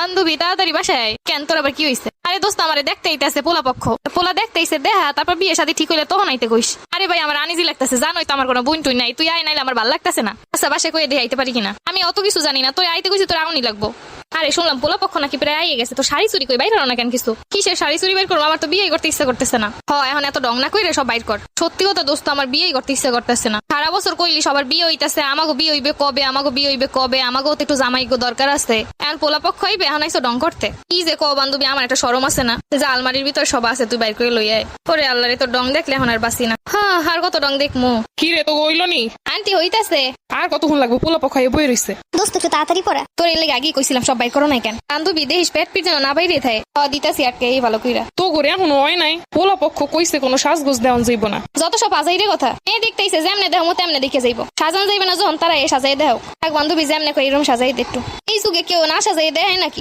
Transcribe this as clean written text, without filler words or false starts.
বান্ধবী তাড়াতাড়ি বাসায়। কেন তোর আবার কি হয়েছে? আরে দোস্ত আমারে দেখতে আইতাছে পোলা পক্ষ, পোলা দেখতে আইছে দেখা, তারপর বিয়ে শাদী ঠিক হইলে তখন আইতে কইস। আরে ভাই আমার আনিজি লাগতেছে, জানোই তো আমার কোনো বোন টুই নাই, তুই আয় নাইলে আমার ভালো লাগতেছে না। আচ্ছা বাসায় কয়ে দিয়ে আইতে পারি কিনা? আমি অত কিছু জানি না, তুই আইতে কইছি তোর আউনি লাগবো। আরে শুনলাম পোলা পক্ষ নাকি প্রায় আইয়ে গেছে, তো শাড়ি চুরি কই বাইর হলো না কেন কিছু? কিসের শাড়ি চুরি বাইর করবো? আমার তো বিয়ে করতে ইচ্ছা করতেছে না। এখন এত ডং না কইরে সব বাইর কর। সত্যি কথা দোস্ত আমার বিয়ে করতে ইচ্ছা করতেছে না। সারা বছর কইলি সবার বিয়ে হইতাছে, আমাগো বিয়ে হইবে কবে, আমাগো বিয়ে হইবে কবে, আমাগো তো একটু জামাইগো দরকার আছে। এখন পোলা পক্ষ হইবে, এখন আইসো ডং করতে। কি যে কো বান্ধবী, আমার একটা শরম আছে না? যে আলমারির ভিতরে সব আছে তুই বাইর করে লই আয়। ওরে আল্লাহ রে, তোর ডং দেখলে এখন আর বাসি না। হ্যাঁ আর কত ডং দেখমু? কি রে তো হইল নি? আন্টি হইতাছে। আর কতক্ষণ লাগবে? পোলা পক্ষায় বই রইছে। দোস্ত একটু তাড়াতাড়ি পড়া। তোর এর লেগে আগেই কইছিলাম সব বাইর করো নাই কেন? বান্ধবী দেহিস পেট পিট যেন না বাইরে থাকে। দিতাছি আটকে এই ভালো কইরা। তো করে এখন হয় নাই, পোলা পক্ষ কইছে কোনো সাজগোজ দেওয়ান যাইব না। যত সব আজাইরে কথা। মেয়ে দেখতেইছে যেমনে দেহ মতো এমনে দেখে যাইব, সাজান যাইবে না যখন তারা এ সাজাই দেহ। এক বান্ধবী যেমনে কই এরকম সাজাই দে একটু। এই যুগে কেউ না সাজাই দেয় নাকি?